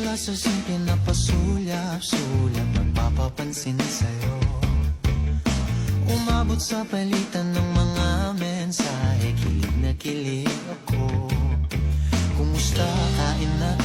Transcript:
ka sa simple na pasulyap-sulyap, nagpapapansin sa'yo. Umabot sa palitan ng mga mensahe, kilig na kilig ako. Kumusta, kain na